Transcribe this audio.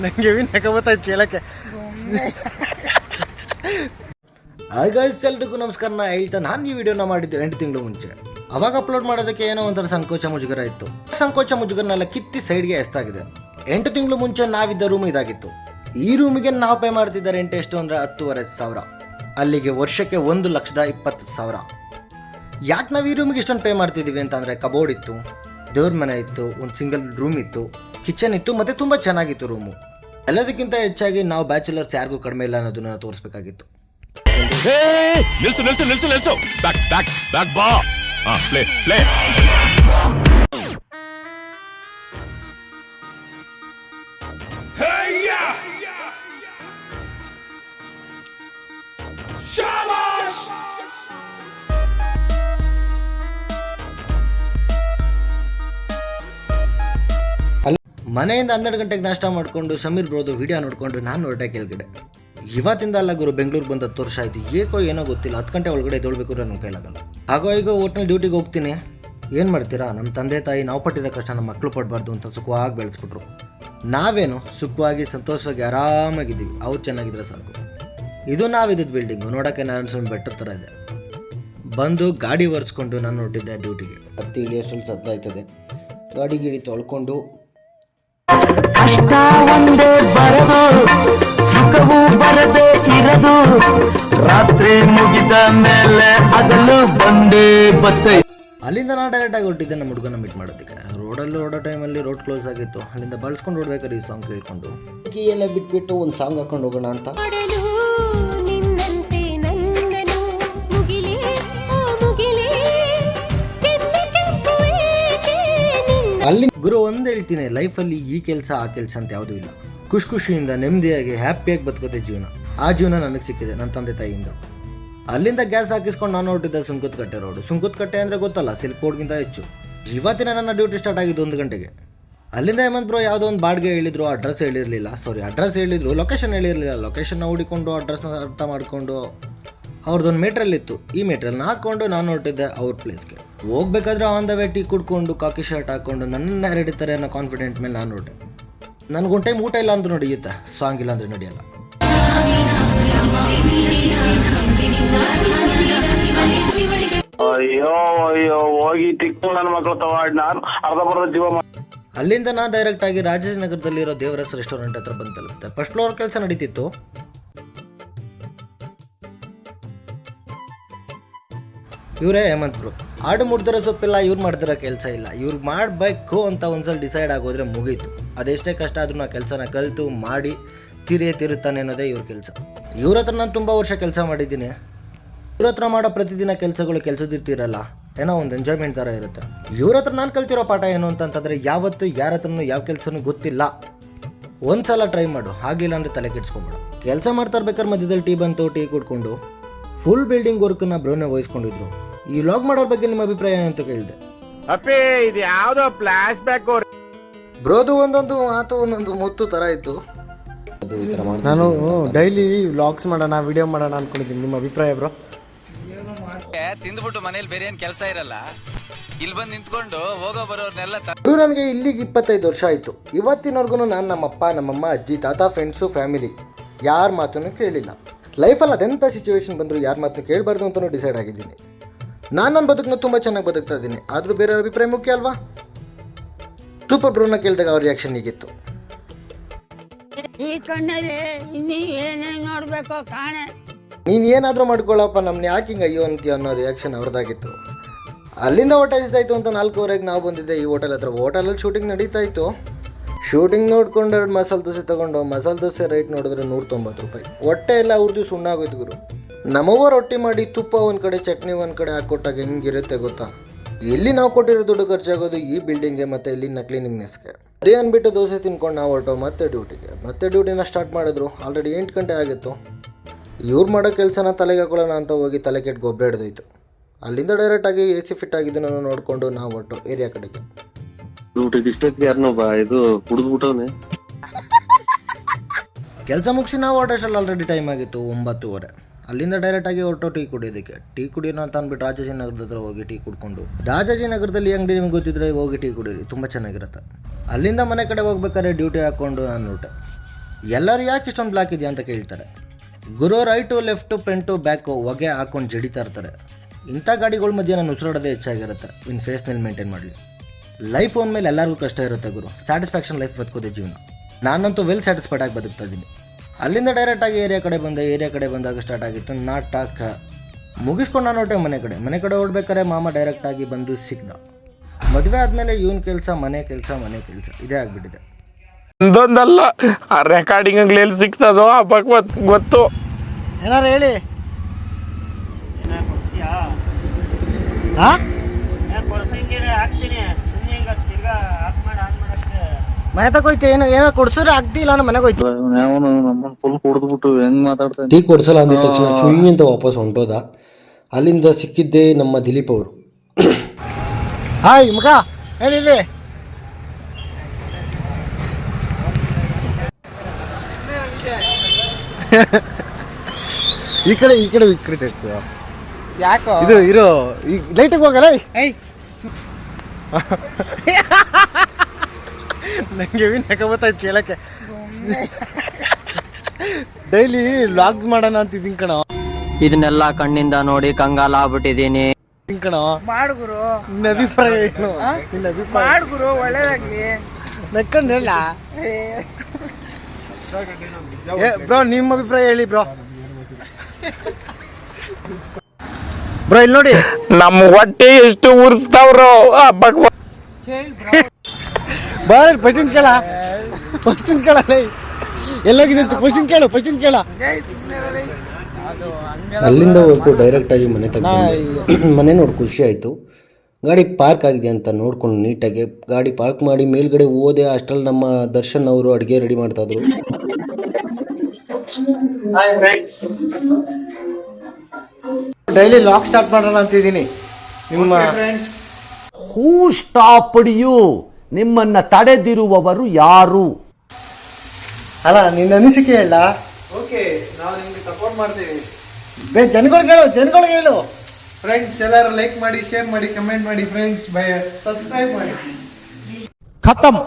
ನನಗೆ ನಗಬತ್ತಾಯ್ತು ಕೇಳಕ್ಕೆ. Hi guys, ಎಲ್ರಿಗೂ ನಮಸ್ಕಾರ. ನಾ ಹೇಳ್ತಾ ನಾನು ಈ ವಿಡಿಯೋನ ಮಾಡಿದ್ದು 8 ತಿಂಗಳು ಮುಂಚೆ. ಅವಾಗ ಅಪ್ಲೋಡ್ ಮಾಡೋದಕ್ಕೆ ಏನೋ ಒಂಥರ ಸಂಕೋಚ ಮುಜುಗರ ಇತ್ತು. ಸಂಕೋಚ ಮುಜುಗರನೆಲ್ಲ ಕಿತ್ತಿ ಸೈಡ್ಗೆ ಎಸ್ತಾಗಿದೆ. 8 ತಿಂಗಳು ಮುಂಚೆ ನಾವಿದ್ದ ರೂಮ್ ಇದಾಗಿತ್ತು. ಈ ರೂಮಿಗೆ ನಾವು ಪೇ ಮಾಡ್ತಿದ್ದ ರೆಂಟ್ ಎಷ್ಟು ಅಂದರೆ 10,500. ಅಲ್ಲಿಗೆ ವರ್ಷಕ್ಕೆ 1,20,000. ಯಾಕೆ ನಾವು ಈ ರೂಮಿಗೆ ಇಷ್ಟೊಂದು ಪೇ ಮಾಡ್ತಿದ್ದೀವಿ ಅಂತಂದರೆ ಕಬೋರ್ಡ್ ಇತ್ತು, ದೇವ್ರ ಮನೆ ಇತ್ತು, ಒಂದು ಸಿಂಗಲ್ ರೂಮ್ ಇತ್ತು, ಕಿಚನ್ ಇತ್ತು, ಮತ್ತು ತುಂಬ ಚೆನ್ನಾಗಿತ್ತು ರೂಮು. ಎಲ್ಲದಕ್ಕಿಂತ ಹೆಚ್ಚಾಗಿ ನಾವು ಬ್ಯಾಚುಲರ್ಸ್ ಯಾರಿಗೂ ಕಡಿಮೆ ಇಲ್ಲ ಅನ್ನೋದನ್ನ ತೋರಿಸ್ಬೇಕಾಗಿತ್ತು. ಮನೆಯಿಂದ 12 ಗಂಟೆಗೆ ನಾಷ್ಟ ಮಾಡಿಕೊಂಡು ಸಮೀರ್ ಬ್ರೋದು ವಿಡಿಯೋ ನೋಡಿಕೊಂಡು ನಾನು ಹೊರಟೆ ಕೆಳಗಡೆ. ಇವತ್ತಿಂದ ಅಲ್ಲ ಗುರು, ಬೆಂಗಳೂರಿಗೆ ಬಂದು 10 ವರ್ಷ ಆಯಿತು. ಏಕೋ ಏನೋ ಗೊತ್ತಿಲ್ಲ, 10 ಗಂಟೆ ಒಳಗಡೆ ಎದ್ದೇಳಬೇಕು ನನ್ನ ಕೈಲಾಗಲ್ಲ. ಹಾಗೋ ಈಗ ಹೋಟ್ಲಲ್ಲಿ ಡ್ಯೂಟಿಗೆ ಹೋಗ್ತೀನಿ. ಏನು ಮಾಡ್ತೀರಾ, ನಮ್ಮ ತಂದೆ ತಾಯಿ ನಾವು ಪಟ್ಟಿರೋ ಕಷ್ಟ ನಮ್ಮ ಮಕ್ಕಳು ಪಡಬಾರ್ದು ಅಂತ ಸುಖವಾಗಿ ಬೆಳೆಸ್ಬಿಟ್ರು. ನಾವೇನು ಸುಖವಾಗಿ ಸಂತೋಷವಾಗಿ ಆರಾಮಾಗಿದ್ದೀವಿ, ಅವ್ರು ಚೆನ್ನಾಗಿದ್ರೆ ಸಾಕು. ಇದು ನಾವಿದ್ದ ಬಿಲ್ಡಿಂಗು, ನೋಡೋಕ್ಕೆ ನಾರಾಯಣಸ್ವಾಮಿ ಬೆಟ್ಟದ ಥರ ಇದೆ. ಬಂದು ಗಾಡಿ ಒರೆಸ್ಕೊಂಡು ನಾನು ಹೊರಟಿದ್ದೆ ಡ್ಯೂಟಿಗೆ. ಹತ್ತಿ ಇಳಿಯೋಷ್ಟರಲ್ಲಿ ಸದ್ದಾಯ್ತದೆ. ಗಾಡಿ ಗಿಡಿ ತೊಳ್ಕೊಂಡು ಕಷ್ಟ ಒಂದೇ ಬರದು, ಸುಖವೂ ಬರದೇ ಇರದು, ರಾತ್ರಿ ಮುಗಿದ ಮೇಲೆ ಹಗಲು ಬಂದೇ ಬತ್ತೆ. ಅಲ್ಲಿಂದ ನಾನು ಡೈರೆಕ್ಟಾಗಿ ಹೊರಟಿದ್ದೆ ನಮ್ಮ ಹುಡುಗನ ಮೀಟ್ ಮಾಡೋದಕ್ಕೆ. ರೋಡಲ್ಲಿ ಓಡೋ ಟೈಮಲ್ಲಿ ರೋಡ್ ಕ್ಲೋಸ್ ಆಗಿತ್ತು. ಅಲ್ಲಿಂದ ಬಳಸ್ಕೊಂಡು ಹೊಡ್ಬೇಕಾದ್ರೆ ಈ ಸಾಂಗ್ ಕೇಳ್ಕೊಂಡು ಎಲ್ಲ ಬಿಟ್ಬಿಟ್ಟು ಒಂದು ಸಾಂಗ್ ಹಾಕೊಂಡು ಹೋಗೋಣ ಅಂತ. ಅಲ್ಲಿ ಗುರು ಒಂದು ಹೇಳ್ತೀನಿ, ಲೈಫಲ್ಲಿ ಈ ಕೆಲಸ ಆ ಕೆಲಸ ಅಂತ ಯಾವುದೂ ಇಲ್ಲ. ಖುಷಿಯಿಂದ ನೆಮ್ಮದಿಯಾಗಿ ಹ್ಯಾಪಿಯಾಗಿ ಬದುಕೋದೆ ಜೀವನ. ಆ ಜೀವನ ನನಗೆ ಸಿಕ್ಕಿದೆ ನನ್ನ ತಂದೆ ತಾಯಿಯಿಂದ. ಅಲ್ಲಿಂದ ಗ್ಯಾಸ್ ಹಾಕಿಸ್ಕೊಂಡು ನಾನು ಹೊರಟಿದ್ದೆ ಸುಂಕದಕಟ್ಟೆ ರೋಡು. ಸುಂಕದಕಟ್ಟೆ ಅಂದರೆ ಗೊತ್ತಲ್ಲ, ಸಿಲ್ಕ್ ಬೋರ್ಡ್ಗಿಂತ ಹೆಚ್ಚು. ಇವತ್ತಿನ ನನ್ನ ಡ್ಯೂಟಿ ಸ್ಟಾರ್ಟ್ ಆಗಿದ್ದು 1 ಗಂಟೆಗೆ. ಅಲ್ಲಿಂದ ಹೇಮಂತ್ ಬ್ರೋ ಯಾವುದೋ ಒಂದು ಬಾಡಿಗೆ ಹೇಳಿದ್ರು, ಅಡ್ರೆಸ್ ಹೇಳಿದ್ರು, ಲೊಕೇಶನ್ ಹೇಳಿರಲಿಲ್ಲ. ಲೊಕೇಶನ್ನ ಹುಡಿಕೊಂಡು ಅಡ್ರೆಸ್ನ ಅರ್ಥ ಮಾಡಿಕೊಂಡು ಅವ್ರದ್ದೊಂದು ಮೀಟ್ರಲ್ಲಿತ್ತು. ಈ ಮೀಟ್ರಲ್ಲಿ ಹಾಕ್ಕೊಂಡು ನಾನು ಹೊರಟಿದ್ದೆ ಅವ್ರ ಪ್ಲೇಸ್ಗೆ. ಹೋಗ್ಬೇಕಾದ್ರೆ ಆನ್ ದ ವೇ ಟೀ ಕುಡ್ಕೊಂಡು ಕಾಕಿ ಶರ್ಟ್ ಹಾಕ್ಕೊಂಡು ನನ್ನನ್ನು ಹಿಡಿತಾರೆ ಅನ್ನೋ ಕಾನ್ಫಿಡೆಂಟ್ ಮೇಲೆ ನಾನು ಹೊರಟೆ. ನನಗೊಂದು ಟೈಮ್ ಊಟ ಇಲ್ಲ ಅಂದ್ರೂ ನಡೆಯುತ್ತೆ, ಸಾಂಗ್ ಇಲ್ಲ ಅಂದರೆ ನಡೆಯಲ್ಲ. ಅಲ್ಲಿಂದ ನಾನು ಡೈರೆಕ್ಟ್ ಆಗಿ ರಾಜಾಜಿನಗರದಲ್ಲಿರೋ ದೇವರಸ್ ರೆಸ್ಟೋರೆಂಟ್ ಹತ್ರ ಬಂದು ತಲುಪ್ತೆ. ಫಸ್ಟ್ ಫ್ಲೋರ್ ಕೆಲಸ ನಡೀತಿತ್ತು. ಇವರೇ ಹೇಮಂತ್ ಬ್ರೋ. ಆಡು ಮುಡ್ದಿರೋ ಸೊಪ್ಪಿಲ್ಲ, ಇವ್ರು ಮಾಡ್ದಿರೋ ಕೆಲಸ ಇಲ್ಲ. ಇವ್ರು ಮಾಡಬೇಕು ಅಂತ ಒಂದ್ಸಲ ಡಿಸೈಡ್ ಆಗೋದ್ರೆ ಮುಗೀತು. ಅದೆಷ್ಟೇ ಕಷ್ಟ ಆದ್ರೂ ಆ ಕೆಲಸನ ಕಲಿತು ಮಾಡಿ ತಿರುತ್ತಾನೆ ಅನ್ನೋದೇ ಇವ್ರ ಕೆಲಸ. ಇವ್ರ ಹತ್ರ ನಾನು ತುಂಬ ವರ್ಷ ಕೆಲಸ ಮಾಡಿದ್ದೀನಿ. ಇವ್ರ ಹತ್ರ ಮಾಡೋ ಪ್ರತಿದಿನ ಕೆಲಸಗಳು ಕೆಲಸದಿರ್ತಿರಲ್ಲ, ಏನೋ ಒಂದು ಎಂಜಾಯ್ಮೆಂಟ್ ಥರ ಇರುತ್ತೆ. ಇವ್ರ ಹತ್ರ ನಾನು ಕಲ್ತಿರೋ ಪಾಠ ಏನು ಅಂತಂತಂದರೆ, ಯಾವತ್ತು ಯಾರ ಹತ್ರನೂ ಯಾವ ಕೆಲಸನೂ ಗೊತ್ತಿಲ್ಲ, ಒಂದ್ಸಲ ಟ್ರೈ ಮಾಡು, ಆಗಲಿಲ್ಲ ಅಂದರೆ ತಲೆ ಕೆಡ್ಸ್ಕೊಬೇಡ. ಕೆಲಸ ಮಾಡ್ತಾ ಇರ್ಬೇಕಾದ್ರೆ ಮಧ್ಯದಲ್ಲಿ ಟೀ ಬಂತು, ಟೀ ಕುಡ್ಕೊಂಡು ಫುಲ್ ಬಿಲ್ಡಿಂಗ್ ವರ್ಕನ್ನ ಬ್ರೋನೇ ವಹಿಸ್ಕೊಂಡಿದ್ರು. ಈ ವ್ಲಾಗ್ ಮಾಡೋರ ಬಗ್ಗೆ ನಿಮ್ಮ ಅಭಿಪ್ರಾಯ ಅಂತ ಕೇಳಿದೆ. ಇದು ಯಾವ್ದೋ ಫ್ಲಾಶ್ ಬ್ಯಾಕ್ ಬ್ರೋದು ಒಂದೊಂದು ಮಾತು ಒಂದೊಂದು ಮುತ್ತು ಥರ ಇತ್ತು. ನಾನು ಡೈಲಿ ವ್ಲಾಗ್ಸ್ ಮಾಡೋಣ, ವಿಡಿಯೋ ಮಾಡೋಣ ಅನ್ಕೊಂಡಿದ್ದೀನಿ. ನಿಮ್ಮ ಅಭಿಪ್ರಾಯ ಬ್ರೋ? ತಿಂದ್ಬಿಟ್ಟು ಮನೇಲಿ ಬೇರೆ ಏನು ಕೆಲಸ ಇರಲ್ಲ, ಇಲ್ಲಿ ಬಂದು ನಿಂತ್ಕೊಂಡು ಹೋಗೋ ಬರೋರ್ನೆಲ್ಲ. ನನಗೆ ಇಲ್ಲಿಗೆ 25 ವರ್ಷ ಆಯಿತು. ಇವತ್ತಿನವರೆಗೂ ನಾನು ನಮ್ಮಪ್ಪ, ನಮ್ಮಮ್ಮ, ಅಜ್ಜಿ, ತಾತ, ಫ್ರೆಂಡ್ಸು, ಫ್ಯಾಮಿಲಿ ಯಾರ ಮಾತನ್ನು ಕೇಳಿಲ್ಲ. ಲೈಫಲ್ಲಿ ಅದೆಂಥ ಸಿಚುವೇಶನ್ ಬಂದರೂ ಯಾರ ಮಾತನ್ನು ಕೇಳಬಾರ್ದು ಅಂತಲೂ ಡಿಸೈಡ್ ಆಗಿದ್ದೀನಿ. ನಾನು ನನ್ನ ಬದುಕನ್ನ ತುಂಬ ಚೆನ್ನಾಗಿ ಬದುಕ್ತಾ ಇದ್ದೀನಿ. ಆದರೂ ಬೇರೆಯವ್ರ ಅಭಿಪ್ರಾಯ ಮುಖ್ಯ ಅಲ್ವಾ? ಸೂಪರ್ ಬ್ರೋನ ಕೇಳಿದಾಗ ಅವ್ರ ರಿಯಾಕ್ಷನ್ ಹೀಗಿತ್ತು. ಈ ಕಣ್ಣಲ್ಲಿ ಇನ್ನೀ ಏನೇನು ನೋಡಬೇಕೋ ಕಾಣೆ, ನೀನು ಏನಾದರೂ ಮಾಡ್ಕೊಳ್ಳಪ್ಪ, ನಮ್ಮನ್ನ ಯಾಕೆ ಹಿಂಗೆ ಅಯ್ಯೋ ಅಂತೀಯ ಅನ್ನೋ ರಿಯಾಕ್ಷನ್ ಅವ್ರದ್ದಾಗಿತ್ತು. ಅಲ್ಲಿಂದ ಊಟ ಇಷ್ಟಾಯಿತು ಅಂತ 4:15ಗೆ ನಾವು ಬಂದಿದ್ದೆ ಈ ಹೋಟೆಲ್ ಹತ್ರ. ಹೋಟೆಲಲ್ಲಿ ಶೂಟಿಂಗ್ ನಡೀತಾ ಇತ್ತು. ಶೂಟಿಂಗ್ ನೋಡ್ಕೊಂಡು 2 ಮಸಾಲೆ ದೋಸೆ ತೊಗೊಂಡು, ಮಸಾಲೆ ದೋಸೆ ರೇಟ್ ನೋಡಿದ್ರೆ 190 ರೂಪಾಯಿ. ಹೊಟ್ಟೆ ಎಲ್ಲ ಉರ್ದು ಸುಣ್ಣ ಆಗೋಯ್ತು ಗುರು. ನಮ್ಮವ್ವ ರೊಟ್ಟಿ ಮಾಡಿ ತುಪ್ಪ ಒಂದು ಕಡೆ, ಚಟ್ನಿ ಒಂದು ಕಡೆ ಹಾಕ್ಕೊಟ್ಟಾಗ ಹೆಂಗಿರುತ್ತೆ ಗೊತ್ತಾ? ಇಲ್ಲಿ ನಾವು ಕೊಟ್ಟಿರೋ ದುಡ್ಡು ಖರ್ಚಾಗೋದು ಈ ಬಿಲ್ಡಿಂಗ್ಗೆ ಮತ್ತು ಇಲ್ಲಿನ ಕ್ಲೀನಿಂಗ್ನೆಸ್ಗೆ. ಸರಿ ಅಂದ್ಬಿಟ್ಟು ದೋಸೆ ತಿನ್ಕೊಂಡು ನಾವು ಹೊರಟು ಮತ್ತೆ ಡ್ಯೂಟಿನ ಸ್ಟಾರ್ಟ್ ಮಾಡಿದ್ರು. ಆಲ್ರೆಡಿ 8 ಗಂಟೆ ಆಗಿತ್ತು. ಇವ್ರು ಮಾಡೋ ಕೆಲಸನ ತಲೆಗೆ ಹಾಕೊಳ್ಳೋಣ ಅಂತ ಹೋಗಿ ತಲೆ ಕೆಟ್ಟು ಗೊಬ್ಬರ ಹಿಡಿದೋಯ್ತು. ಅಲ್ಲಿಂದ ಡೈರೆಕ್ಟಾಗಿ AC ಫಿಟ್ ಆಗಿದ್ದನ್ನು ನೋಡಿಕೊಂಡು ನಾವು ಹೊರಟು ಏರಿಯಾ ಕಡೆಗೆ. ಕೆಲಸ ಮುಗಿಸಿ ನಾವು ಹೊರಟೋಷ್ಟರಲ್ಲಿ ಆಲ್ರೆಡಿ ಟೈಮ್ ಆಗಿತ್ತು 9:30. ಅಲ್ಲಿಂದ ಡೈರೆಕ್ಟಾಗಿ ಹೊರಟು ಟೀ ಕುಡಿಯೋದಕ್ಕೆ. ಟೀ ಕುಡಿಯೋಣ ಅಂತ ಅಂದ್ಬಿಟ್ಟು ರಾಜಾಜಿನಗರದ ಹತ್ರ ಹೋಗಿ ಟೀ ಕುಡ್ಕೊಂಡು, ರಾಜಾಜಿನಗರದಲ್ಲಿ ಅಂಗಡಿ ನಿಮ್ಗೆ ಗೊತ್ತಿದ್ರೆ ಹೋಗಿ ಟೀ ಕುಡೀರಿ, ತುಂಬ ಚೆನ್ನಾಗಿರುತ್ತೆ. ಅಲ್ಲಿಂದ ಮನೆ ಕಡೆ ಹೋಗ್ಬೇಕಾದ್ರೆ ಡ್ಯೂಟಿ ಹಾಕ್ಕೊಂಡು ನಾನು ಹೊರಟೆ. ಎಲ್ಲರೂ ಯಾಕೆ ಇಷ್ಟೊಂದು ಬ್ಲಾಕ್ ಇದೆಯಾ ಅಂತ ಕೇಳ್ತಾರೆ. ಗುರು ರೈಟು ಲೆಫ್ಟು ಫ್ರಂಟು ಬ್ಯಾಕು ಹೊಗೆ ಹಾಕ್ಕೊಂಡು ಜಡಿತಾ ಇರ್ತಾರೆ. ಇಂಥ ಗಾಡಿಗಳ ಮಧ್ಯೆ ನಾನು ಉಸಿರಾಡೋದೇ ಹೆಚ್ಚಾಗಿರುತ್ತೆ ಇನ್ನು ಫೇಸ್ನಲ್ಲಿ ಮೇಂಟೈನ್ ಮಾಡಲಿ. ಲೈಫ್ ಮೇಲೆ ಎಲ್ಲರಿಗೂ ಕಷ್ಟ ಇರುತ್ತೆ ಗುರು. ಸ್ಯಾಟಿಸ್ಫ್ಯಾಕ್ಷನ್ ಲೈಫ್ ಬದುಕೋದೇ ಜೀವನ. ನಾನಂತೂ ವೆಲ್ ಸ್ಯಾಟಿಸ್ಫೈಡ್ ಆಗಿ ಬದುಕ್ತಾ ಇದ್ದೀನಿ. ಅಲ್ಲಿಂದ ಡೈರೆಕ್ಟಾಗಿ ಏರಿಯಾ ಕಡೆ ಬಂದಾಗ ಸ್ಟಾರ್ಟ್ ಆಗಿತ್ತು ನಾಟಕ. ಮುಗಿಸ್ಕೊಂಡು ನಾನು ಹೊರಟೆ ಮನೆ ಕಡೆ ಹೊರಡ್ಬೇಕಾದ್ರೆ ಮಾಮ ಡೈರೆಕ್ಟಾಗಿ ಬಂದು ಸಿಕ್ದ. ಮದುವೆ ಆದಮೇಲೆ ಇವನ್ ಕೆಲಸ ಮನೆ ಕೆಲಸ ಇದೇ ಆಗಿಬಿಟ್ಟಿದೆ. ಒಂದೊಂದಲ್ಲ ಆ ರೆಕಾರ್ಡಿಂಗ್ ಎಲ್ಲಿ ಸಿಗ್ತದೋ ಆ ಭಗವತ್ ಗೊತ್ತು. ಏನಾರು ಹೇಳಿ. ಮನೆ ತಗೋಯ್ತು ಏನೋ ಕೊಡ್ಸಿದ್ರೆ ಆಗ್ತಿಲ್ಲ ನಾನು ಮನೆಗೆ ಹೋಯ್ತು. ಟೀ ಕೊಡ್ಸಲ್ಲ ಅಂದಿದ ತಕ್ಷಣ ಚುಯ್ಯಿ ಅಂತ ವಾಪಸ್ ಹೊಂಟೋದ. ಅಲ್ಲಿಂದ ಸಿಕ್ಕಿದ್ದೆ ನಮ್ಮ ದಿಲೀಪ್ ಅವರು. ಹಾಯ್ ಮಗ ಏನಿಲ್ಲಿ ಈ ಕಡೆ ಯಾಕೋ ಇದು ಇರೋ ಈ ಲೈಟಿಗೆ ಹೋಗಲ್ಲ. ನಂಗೆ ನಗಬತ್ತಾಯ್ತು ಕೇಳಕ್ಕೆ. ಡೈಲಿ ವ್ಲಾಗ್ಸ್ ಮಾಡೋಣ ಅಂತಿದ್ದೀನಿ ಕಣ. ಇದನ್ನೆಲ್ಲ ಕಣ್ಣಿಂದ ನೋಡಿ ಕಂಗಾಲ ಆಗ್ಬಿಟ್ಟಿದೀನಿ ಕಣ. ಮಾಡುಗುರು ನಿನ್ನ ಅಭಿಪ್ರಾಯ ಏನು? ನಿನ್ನ ಅಭಿಪ್ರಾಯ ಮಾಡುಗುರು ಒಳ್ಳೇದಾಗ್ಲಿ. ನಕ್ಕೊಂಡು ಹೇಳ ಬ್ರೋ, ನಿಮ್ಮ ಅಭಿಪ್ರಾಯ ಹೇಳಿ ಬ್ರೋ. ಇಲ್ಲಿ ನೋಡಿ ನಮ್ಮ ಹೊಟ್ಟೆ ಎಷ್ಟು ಉರ್ಸ್ತಾವ್ರೋ ಆ ಭಗವತ್. ಬಾರ ಪಚಿನ್ ಕೇಳ ಎಲ್ಲೋಗಿದೆ ಅಂತ ಪಚಿನ್ ಕೇಳ. ಅಲ್ಲಿಂದ ಹೊರಟು ಡೈರೆಕ್ಟಾಗಿ ಮನೆ ಮನೆ ನೋಡಿ ಖುಷಿ ಆಯಿತು. ಗಾಡಿ ಪಾರ್ಕ್ ಆಗಿದೆ ಅಂತ ನೋಡ್ಕೊಂಡು ನೀಟಾಗಿ ಗಾಡಿ ಪಾರ್ಕ್ ಮಾಡಿ ಮೇಲ್ಗಡೆ ಹೋದೆ. ಅಷ್ಟರಲ್ಲಿ ನಮ್ಮ ದರ್ಶನ್ ಅವರು ಅಡುಗೆ ರೆಡಿ ಮಾಡ್ತಾಯಿದ್ರು. ಡೈಲಿ ಲಾಕ್ ಸ್ಟಾರ್ಟ್ ಮಾಡೋಣ ಅಂತಿದ್ದೀನಿ. ನಿಮ್ಮ ಹೂ ಸ್ಟಾಪ್ಡ್ ಯು? ನಿಮ್ಮನ್ನ ತಡೆದಿರುವವರು ಯಾರು? ಅಲ್ಲ ನಿನ್ನ ಅನಿಸಿಕೆ ಹೇಳ. ಓಕೆ, ನಾವು ನಿಮ್ಗೆ ಸಪೋರ್ಟ್ ಮಾಡ್ತೀವಿ. ಜನಗಳಿಗೆ ಹೇಳು ಫ್ರೆಂಡ್ಸ್. ಎಲ್ಲರೂ ಲೈಕ್ ಮಾಡಿ, ಶೇರ್ ಮಾಡಿ, ಕಮೆಂಟ್ ಮಾಡಿ ಫ್ರೆಂಡ್ಸ್. ಸಬ್ಸ್ಕ್ರೈಬ್ ಮಾಡಿ. ಖತಮ್.